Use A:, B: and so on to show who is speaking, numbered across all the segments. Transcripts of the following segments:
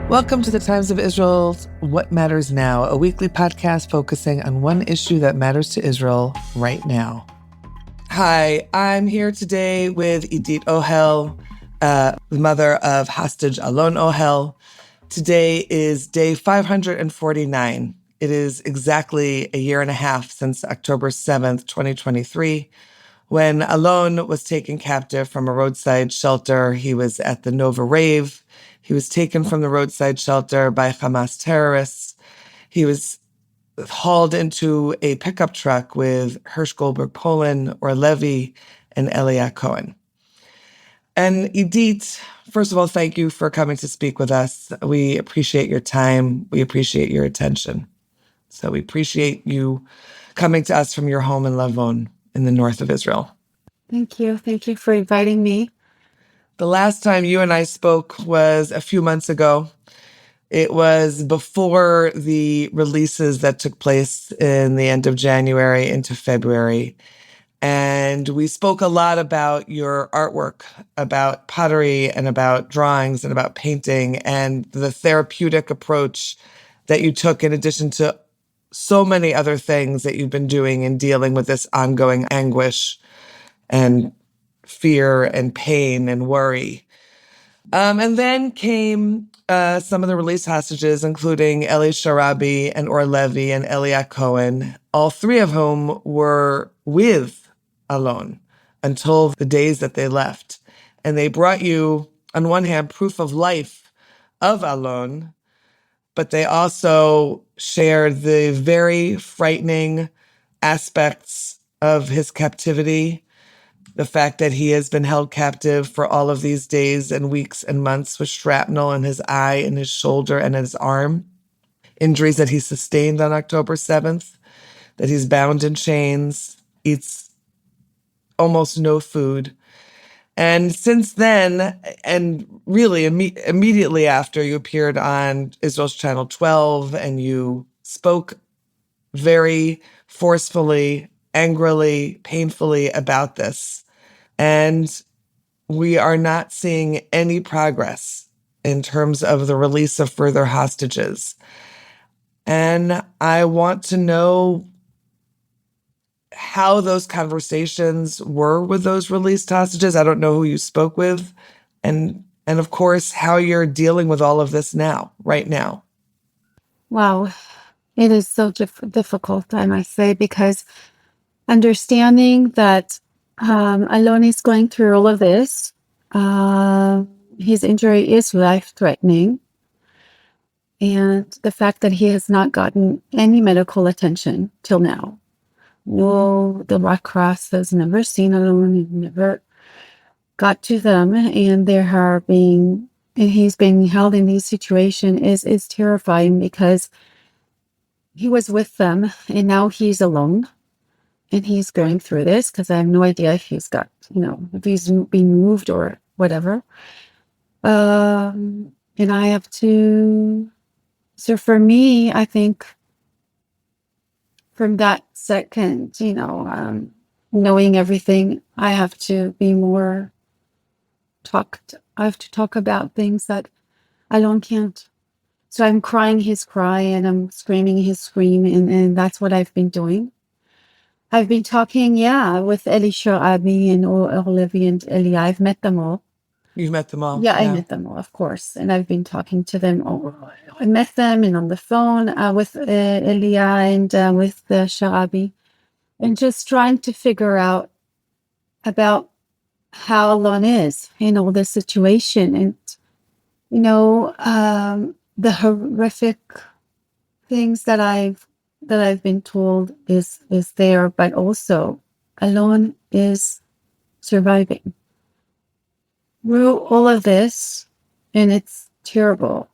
A: Welcome to the Times of Israel's What Matters Now, a weekly podcast focusing on one issue that matters to Israel right now. Hi, I'm here today with Idit Ohel, the mother of hostage Alon Ohel. Today is day 549. It is exactly a year and a half since October 7th, 2023, when Alon was taken captive from a roadside shelter. He was at the Nova Rave. He was taken from the roadside shelter by Hamas terrorists. He was hauled into a pickup truck with Hirsch Goldberg Poland or Levy and Eliya Cohen. And Idit, first of all, thank you for coming to speak with us. We appreciate your time. We appreciate your attention. So we appreciate you coming to us from your home in Lavon in the north of Israel.
B: Thank you. Thank you for inviting me.
A: The last time you and I spoke was a few months ago. It was before the releases that took place in the end of January into February. And we spoke a lot about your artwork, about pottery and about drawings and about painting and the therapeutic approach that you took in addition to so many other things that you've been doing in dealing with this ongoing anguish and fear and pain and worry. And then came some of the released hostages, including Eli Sharabi and Levy and Eliya Cohen, all three of whom were with Alon until the days that they left. And they brought you, on one hand, proof of life of Alon, but they also shared the very frightening aspects of his captivity. The fact that he has been held captive for all of these days and weeks and months with shrapnel in his eye, in his shoulder, and his arm. Injuries that he sustained on October 7th, that he's bound in chains, eats almost no food. And since then, and really immediately after, you appeared on Israel's Channel 12 and you spoke very forcefully, angrily, painfully about this. And we are not seeing any progress in terms of the release of further hostages. And I want to know how those conversations were with those released hostages. I don't know who you spoke with. And of course, how you're dealing with all of this now, right now.
B: Wow. It is so difficult, I must say, because understanding that Alon is going through all of this, his injury is life-threatening. And the fact that he has not gotten any medical attention till now. No, the Red Cross has never seen Alon, never got to them, and he's being held in this situation is terrifying because he was with them and now he's alone and he's going through this because I have no idea if he's got, if he's been moved or whatever. And I have to, so for me, I think from that second, knowing everything, I have to be more I have to talk about things that Alon can't. So I'm crying his cry and I'm screaming his scream, and that's what I've been doing. I've been talking, with Eli Sharabi and Levy and Eliya. I've met them all.
A: You've met them all?
B: Yeah, I met them all, of course. And I've been talking to them all. I met them and on the phone with Eliya and with Sharabi. And just trying to figure out about how Alon is in all this situation. And, the horrific things that I've been told is there, but also Alon is surviving through all of this, and it's terrible.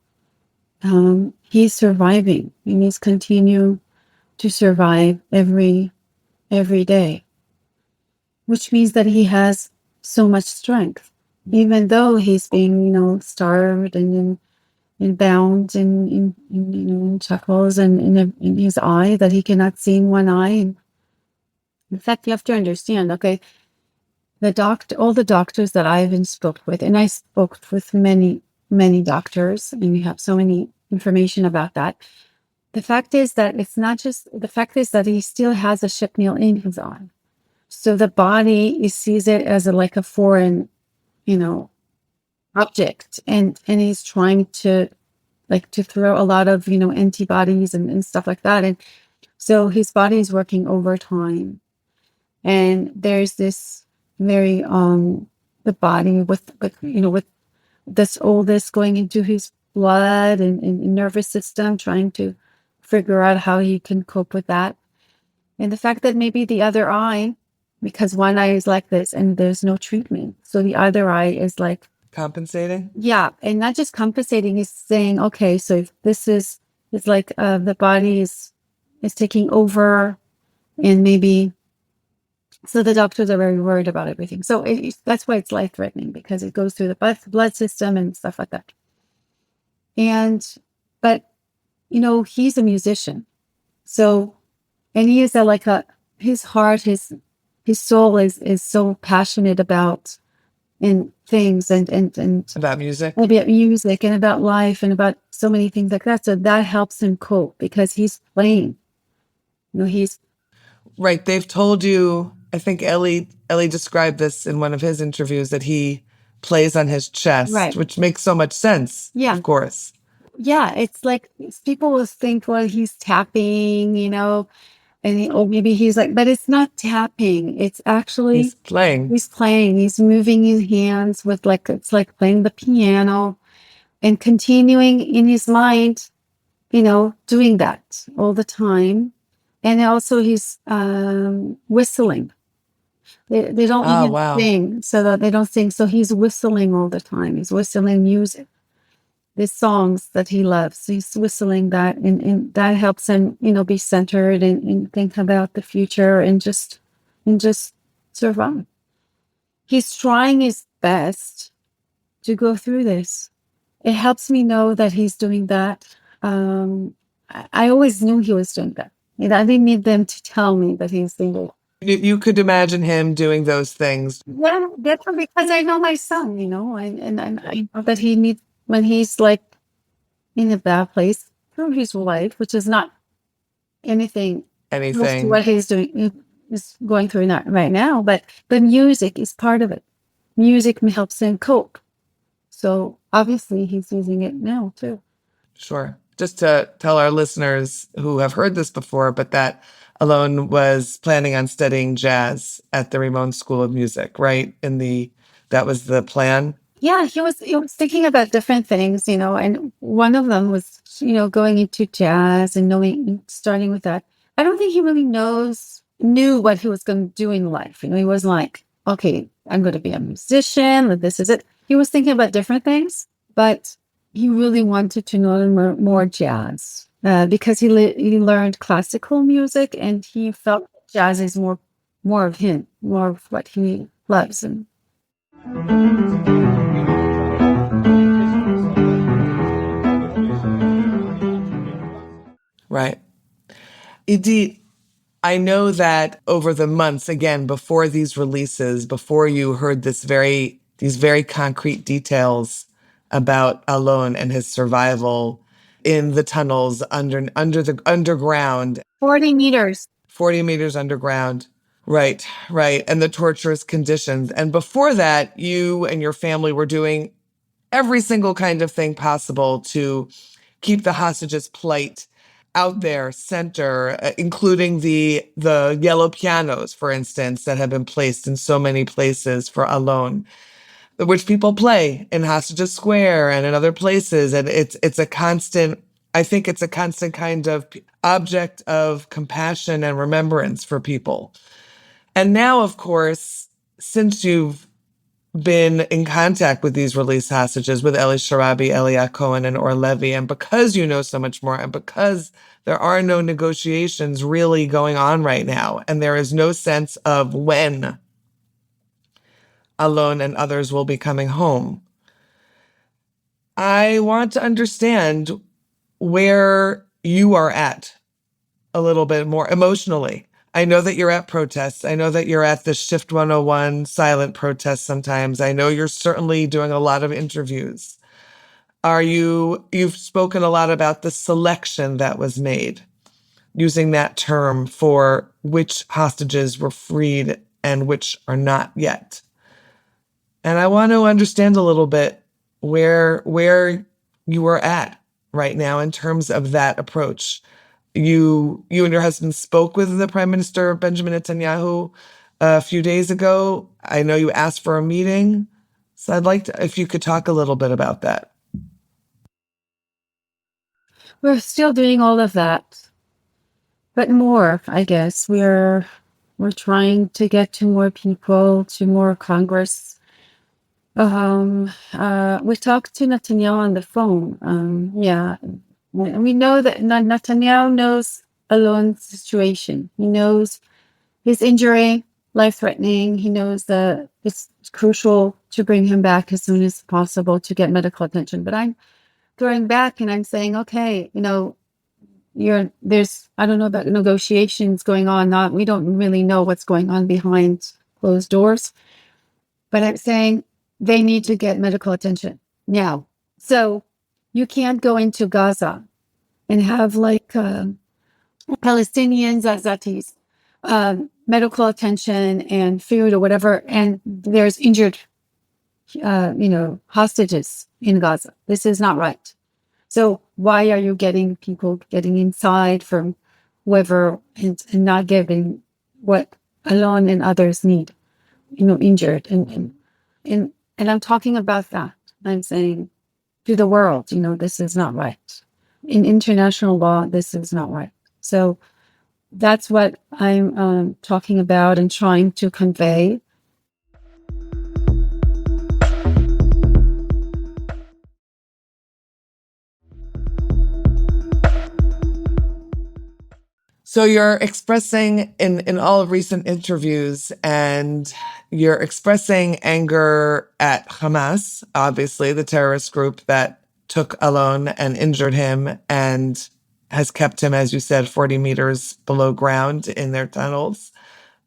B: He's surviving, and he's continuing to survive every day, which means that he has so much strength, even though he's being, starved and bound in shackles and in his eye that he cannot see in one eye. And in fact, you have to understand, okay, all the doctors that I even spoke with, and I spoke with many many doctors and you have so many information about that. The fact is that it's not just the fact is that he still has a shrapnel in his arm. So the body sees it as like a foreign, you know, object, and he's trying to like to throw a lot of antibodies and stuff like that, and so his body is working overtime, and there's this very the body with this all this going into his blood and nervous system, trying to figure out how he can cope with that. And the fact that maybe the other eye, because one eye is like this and there's no treatment, so the other eye is like
A: Compensating?
B: yeah, and not just compensating, is saying, okay, so if this is it's like the body is taking over, and maybe so the doctors are very worried about everything. So that's why it's life threatening, because it goes through the blood system and stuff like that. And but he's a musician, so and he is like a his heart, his soul is so passionate about in things and
A: About music?
B: about music and about life and about so many things like that. So that helps him cope because he's playing. He's
A: Right. They've told you, I think Eli described this in one of his interviews, that he plays on his chest,
B: right.
A: which makes so much sense.
B: Yeah.
A: Of course.
B: Yeah. It's like people will think, well, he's tapping, or maybe he's like, but it's not tapping. It's actually
A: He's playing.
B: he's playing. He's moving his hands with like it's like playing the piano and continuing in his mind, doing that all the time. And also he's whistling. They don't
A: Oh,
B: even
A: wow.
B: sing, so that they don't sing. So he's whistling all the time. He's whistling music, the songs that he loves. He's whistling that, and that helps him, be centered and think about the future and just survive. He's trying his best to go through this. It helps me know that he's doing that. I always knew he was doing that. I didn't need them to tell me that he's doing it.
A: You could imagine him doing those things.
B: Yeah, that's because I know my son, and I know that he needs, when he's like in a bad place through his life, which is not anything close to what he's doing, is going through not right now, but the music is part of it. Music helps him cope. So obviously he's using it now too.
A: Sure. Just to tell our listeners who have heard this before, but that Alon was planning on studying jazz at the Rimon School of Music, right? That was the plan.
B: Yeah, he was thinking about different things, and one of them was, going into jazz and starting with that. I don't think he really knew what he was going to do in life. He wasn't like, okay, I'm going to be a musician, or this is it. He was thinking about different things, but he really wanted to know more jazz because he learned classical music, and he felt jazz is more of him, more of what he loves. And
A: Right. Idit, I know that over the months, again, before these releases, before you heard these very concrete details about Alon and his survival in the tunnels under the underground,
B: 40 meters.
A: 40 meters underground. Right, right. And the torturous conditions. And before that, you and your family were doing every single kind of thing possible to keep the hostages' plight out there, center, including the yellow pianos, for instance, that have been placed in so many places for Alon, which people play in Hostages Square and in other places. And it's a constant, I think it's a constant kind of object of compassion and remembrance for people. And now, of course, since you've been in contact with these released hostages, with Eli Sharabi, Eliya Cohen, and Or Levy, and because you know so much more, and because there are no negotiations really going on right now, and there is no sense of when Alon and others will be coming home, I want to understand where you are at a little bit more emotionally. I know that you're at protests. I know that you're at the Shift 101 silent protests sometimes. I know you're certainly doing a lot of interviews. you've spoken a lot about the selection that was made, using that term for which hostages were freed and which are not yet. And I want to understand a little bit where you are at right now in terms of that approach. You and your husband spoke with the Prime Minister Benjamin Netanyahu a few days ago. I know you asked for a meeting. So I'd like to, if you could talk a little bit about that.
B: We're still doing all of that, but more, I guess. We're trying to get to more people, to more Congress. We talked to Netanyahu on the phone. Yeah, we know that Netanyahu knows Alon's situation. He knows his injury, life-threatening. He knows that it's crucial to bring him back as soon as possible to get medical attention. But I'm going back and I'm saying, okay, there's, I don't know about negotiations going on. We don't really know what's going on behind closed doors. But I'm saying they need to get medical attention now. So you can't go into Gaza and have like Palestinians, Azatis, medical attention and food or whatever, and there's injured, hostages in Gaza. This is not right. So why are you getting people getting inside from whoever and not giving what Alon and others need, injured and I'm talking about that. I'm saying to the world, this is not right. In international law, this is not right. So that's what I'm talking about and trying to convey.
A: So you're expressing in all of recent interviews, and you're expressing anger at Hamas, obviously the terrorist group that took Alon and injured him and has kept him, as you said, 40 meters below ground in their tunnels.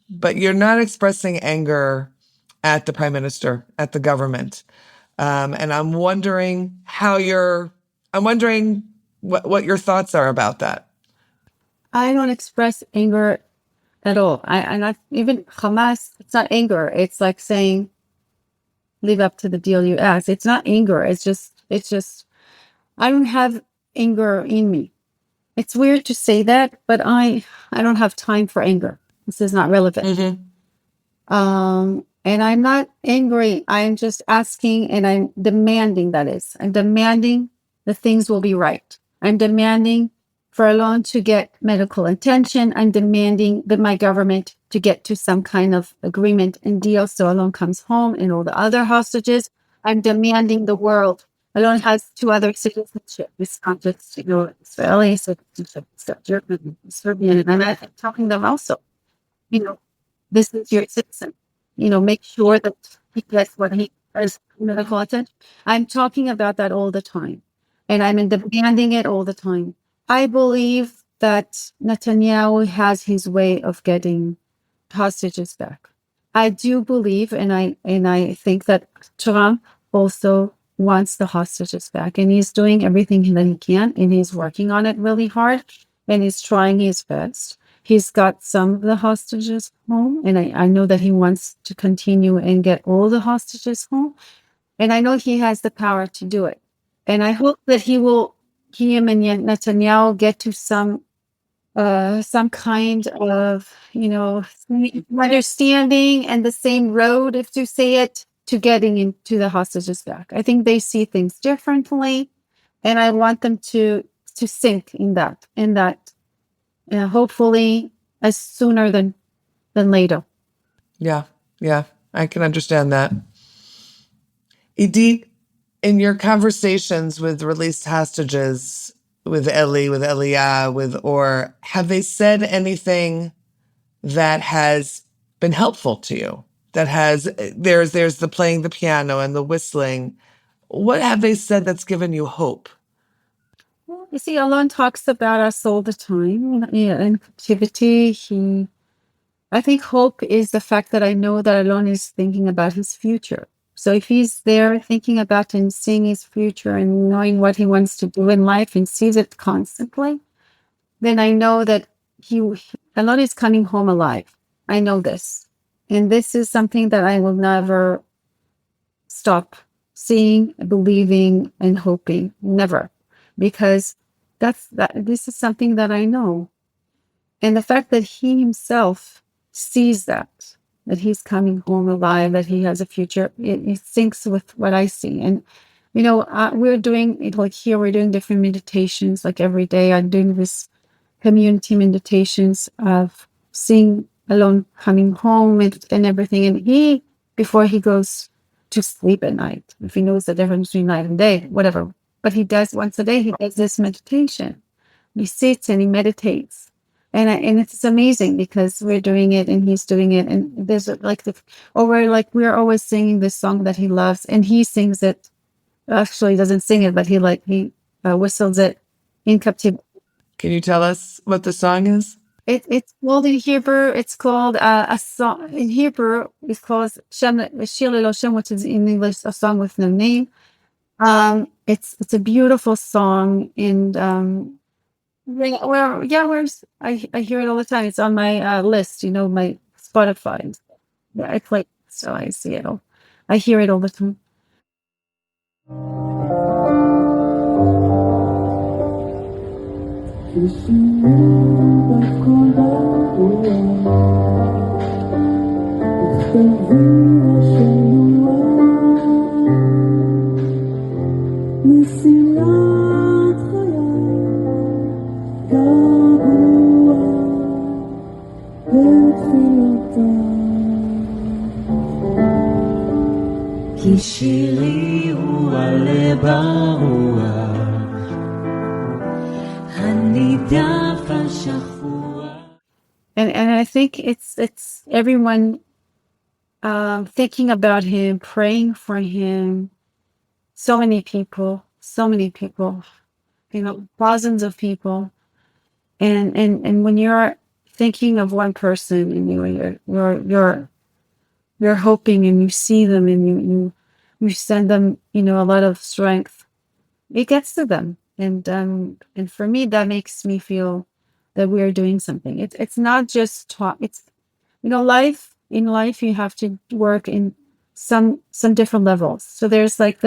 A: But you're not expressing anger at the prime minister, at the government. And I'm wondering what your thoughts are about that.
B: I don't express anger at all. I not even Hamas. It's not anger. It's like saying, live up to the deal you asked. It's not anger. It's just. I don't have anger in me. It's weird to say that, but I don't have time for anger. This is not relevant.
A: Mm-hmm.
B: And I'm not angry. I'm just asking and I'm demanding, that is. I'm demanding the things will be right. I'm demanding for Alon to get medical attention. I'm demanding that my government to get to some kind of agreement and deal so Alon comes home and all the other hostages. I'm demanding the world. Alon has 2 other citizenships. It's not just, Israeli citizenship, it's got German, Serbian, and I'm talking to them also. This is your citizen. Make sure that he gets what he has medical attention. I'm talking about that all the time. And I'm demanding it all the time. I believe that Netanyahu has his way of getting hostages back. I do believe, and I think that Trump also wants the hostages back, and he's doing everything that he can, and he's working on it really hard, and he's trying his best. He's got some of the hostages home, and I know that he wants to continue and get all the hostages home, and I know he has the power to do it. And I hope that him and Netanyahu get to some kind of, understanding and the same road, if to say it, to getting into the hostages back. I think they see things differently, and I want them to sink in that, hopefully as sooner than later.
A: Yeah, I can understand that. Idit, in your conversations with released hostages, with Eli, with Eliya, with Or, have they said anything that has been helpful to you? That has, there's the playing the piano and the whistling. What have they said that's given you hope?
B: Well, you see, Alon talks about us all the time. In captivity, I think hope is the fact that I know that Alon is thinking about his future. So if he's there thinking about and seeing his future and knowing what he wants to do in life and sees it constantly, then I know that Alon is coming home alive. I know this. And this is something that I will never stop seeing, believing, and hoping. Never. Because this is something that I know. And the fact that he himself sees that he's coming home alive, that he has a future, it syncs with what I see. And, we're doing it like here, we're doing different meditations like every day. I'm doing this community meditations of seeing Alon coming home and everything. And before he goes to sleep at night, if he knows the difference between night and day, whatever. But he does once a day, he does this meditation. He sits and he meditates. And it's amazing because we're doing it and he's doing it. And there's we're always singing this song that he loves and he sings it. Actually, he doesn't sing it, but he whistles it in captivity.
A: Can you tell us what the song is?
B: It's called in Hebrew. It's called a song in Hebrew. It's called Shir Lelo Shem, which is in English a song with no name. It's a beautiful song, and where's I hear it all the time. It's on my list, my Spotify. Yeah, I play, so I see it all. I hear it all the time.
C: כי שירי הוא הלב הרוח, הנידף השחוח.
B: And I think it's everyone thinking about him, praying for him. So many people, thousands of people. And when you're thinking of one person and you're hoping and you see them and you send them, a lot of strength, it gets to them. And for me, that makes me feel that we're doing something. It's not just talk. It's, in life, you have to work in some different levels. So there's like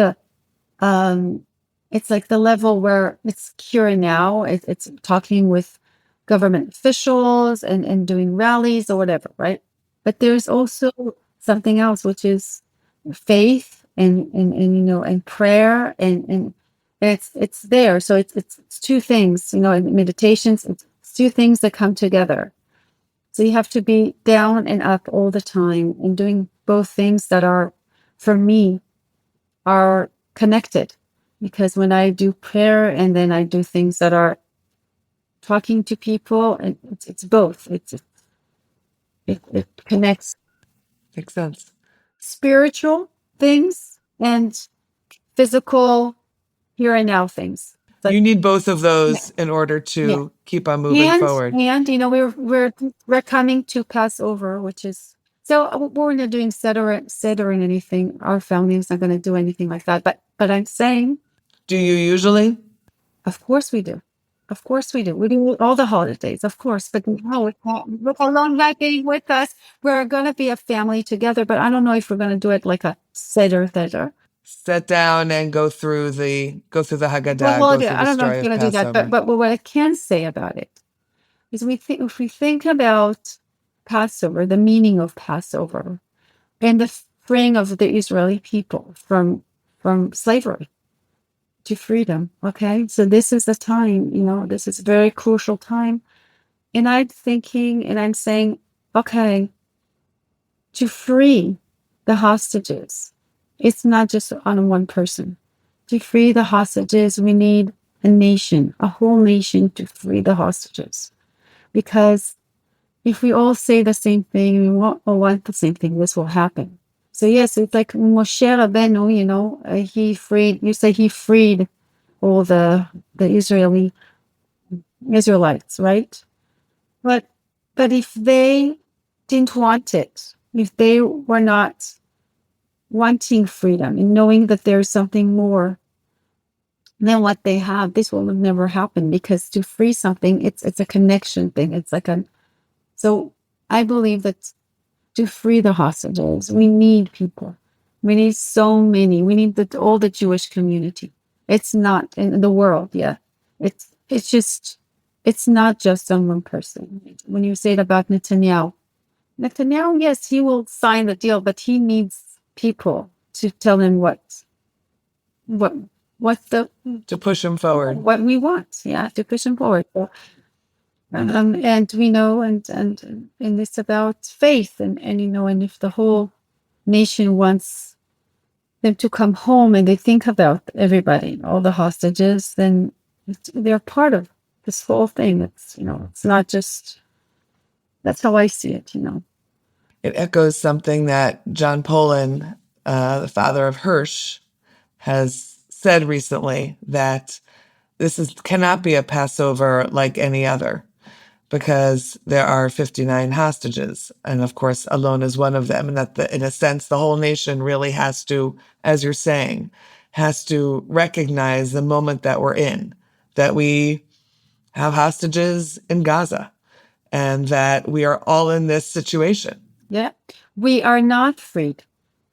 B: um, it's like the level where it's here and now. It's talking with government officials and doing rallies or whatever, right? But there's also something else, which is faith and prayer and it's there. So it's two things, in meditations, it's two things that come together. So you have to be down and up all the time and doing both things that are, for me, are connected. Because when I do prayer and then I do things that are talking to people, and it's both. It connects
A: Makes sense.
B: spiritual things and physical here and now things. Like,
A: You need both of those
B: yeah,
A: in order
B: yeah.
A: to keep on moving forward.
B: And we're coming to Passover, which is, so we're not doing seder or anything. Our family is not going to do anything like that. But I'm saying,
A: Do you usually?
B: of course we do. Of course we do. We do all the holidays, of course. But no, with Alon not being with us, we're going to be a family together. But I don't know if we're going to do it like a seder.
A: Sit down and go through the Haggadah,
B: Well,
A: go through
B: I
A: the
B: don't know if
A: story
B: we're
A: of
B: going to do that.
A: Passover.
B: But what I can say about it is if we think about Passover, the meaning of Passover, and the freeing of the Israeli people from slavery to freedom. Okay, so this is the time. This is a very crucial time, and I'm thinking, and I'm saying, okay, to free the hostages, it's not just on one person. To free the hostages, we need a nation, a whole nation, to free the hostages, because if we all say the same thing, we all want the same thing, this will happen. So yes, it's like Moshe Rabbeinu, he freed, you say he freed all the Israelites, right? But if they didn't want it, if they were not wanting freedom and knowing that there's something more than what they have. This will never happen, because to free something, it's a connection thing. It's like so I believe that to free the hostages, we need people. We need so many. We need all the Jewish community. It's not in the world. Yeah. It's not just on one person. When you say it about Netanyahu, yes, he will sign the deal, but he needs people to tell him what
A: to push him forward.
B: What we want. Yeah. To push him forward. So, and we know, and it's about faith, and and if the whole nation wants them to come home and they think about everybody, all the hostages, then they're part of this whole thing. It's not just, that's how I see it,
A: It echoes something that John Polin, the father of Hirsch, has said recently, that this cannot be a Passover like any other, because there are 59 hostages. And of course, Alon is one of them. And that in a sense, the whole nation really has to, as you're saying, has to recognize the moment that we're in, that we have hostages in Gaza, and that we are all in this situation.
B: Yeah. We are not freed.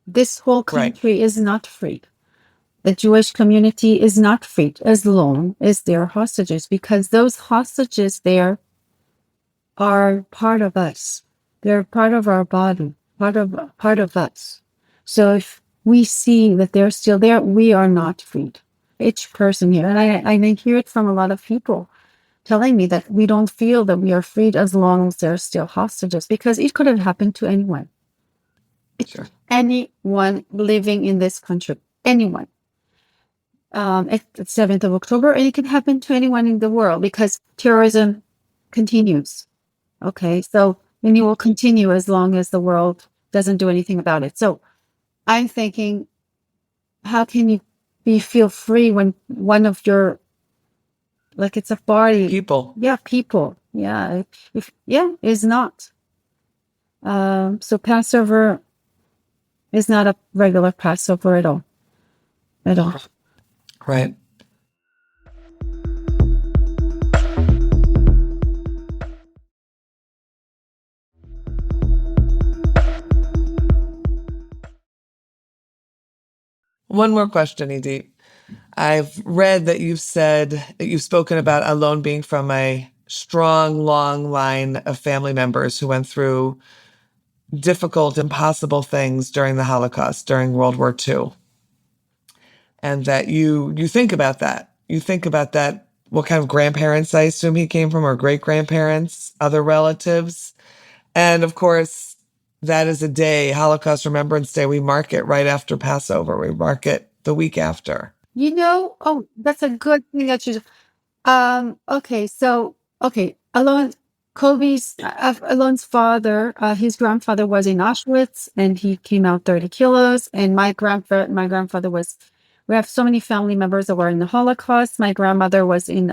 B: This whole country is not freed. The Jewish community is not freed as long as there are hostages, because those hostages there are part of us. They're part of our body, part of us. So if we see that they're still there, we are not freed. Each person here, and I hear it from a lot of people telling me that we don't feel that we are freed as long as there are still hostages, because it could have happened to anyone.
A: Sure.
B: Anyone living in this country, anyone. At the 7th of October, and it can happen to anyone in the world, because terrorism continues. Okay, so, and it will continue as long as the world doesn't do anything about it. So I'm thinking, how can you feel free when one of your, like, it's a party.
A: People.
B: Yeah, people. Yeah. Is not. So Passover is not a regular Passover at all. At all.
A: Right. One more question, Idit. I've read that you've spoken about Alon being from a strong, long line of family members who went through difficult, impossible things during the Holocaust, during World War II. And that you think about that. You think about that, what kind of grandparents I assume he came from, or great-grandparents, other relatives. And of course, that is a day, Holocaust Remembrance Day, we mark it right after Passover. We mark it the week after.
B: That's a good thing that you. Alon's father, his grandfather was in Auschwitz, and he came out 30 kilos. And my grandfather was. We have so many family members that were in the Holocaust. My grandmother was in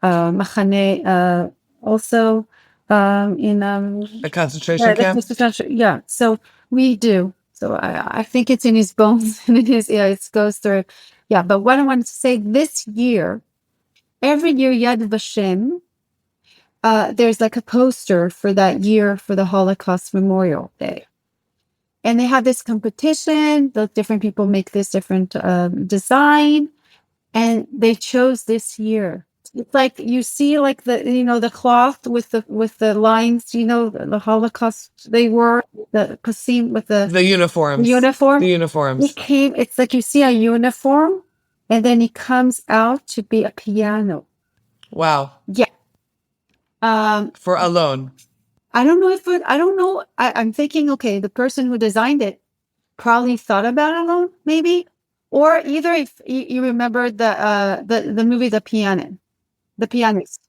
B: Machane, also in
A: A concentration camp.
B: Yeah, so we do. So I think it's in his bones, and it goes through. Yeah, but what I wanted to say, this year, every year Yad Vashem, there's like a poster for that year for the Holocaust Memorial Day. And they have this competition. The different people make this different design, and they chose this year. It's like you see, like the cloth with the lines. The Holocaust. They wore the kasim with the
A: uniforms.
B: The
A: uniforms.
B: It's like you see a uniform, and then it comes out to be a piano.
A: Wow.
B: Yeah.
A: For Alon.
B: I don't know. I'm thinking, okay, the person who designed it probably thought about Alon, maybe, or either if you remember the movie The Pianist.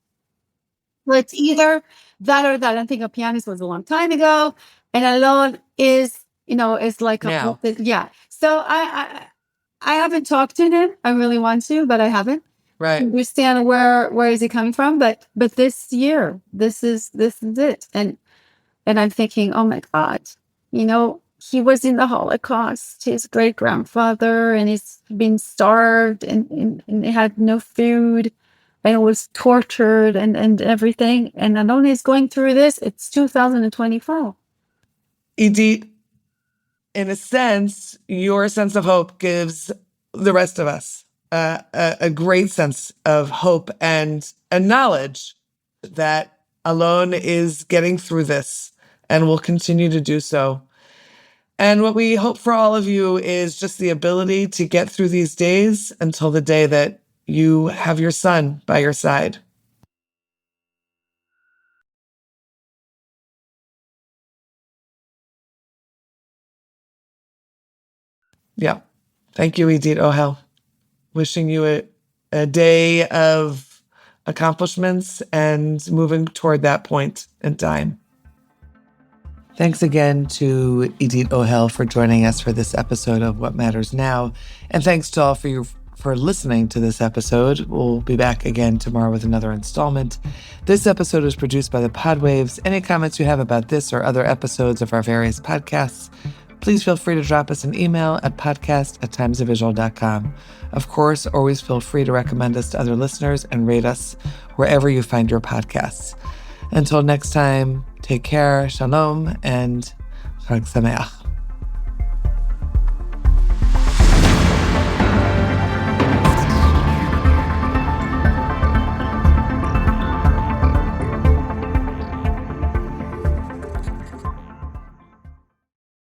B: Well, it's either that or that. I think A Pianist was a long time ago, and Alon is like
A: now.
B: Yeah. So I haven't talked to him. I really want to, but I haven't.
A: Right.
B: Understand where is he coming from? But this year, this is it, and I'm thinking, oh my God, he was in the Holocaust, his great-grandfather, and he's been starved and he had no food and was tortured and everything. And Alon is going through this. It's 2024.
A: Idit, in a sense, your sense of hope gives the rest of us a great sense of hope and a knowledge that Alon is getting through this and will continue to do so. And what we hope for all of you is just the ability to get through these days until the day that you have your son by your side. Yeah. Thank you, Idit Ohel. Wishing you a day of accomplishments and moving toward that point in time. Thanks again to Idit Ohel for joining us for this episode of What Matters Now. And thanks to all for listening to this episode. We'll be back again tomorrow with another installment. This episode was produced by the Podwaves. Any comments you have about this or other episodes of our various podcasts, please feel free to drop us an email at podcast@timesofisrael.com. Of course, always feel free to recommend us to other listeners and rate us wherever you find your podcasts. Until next time, take care, shalom, and Chag Sameach.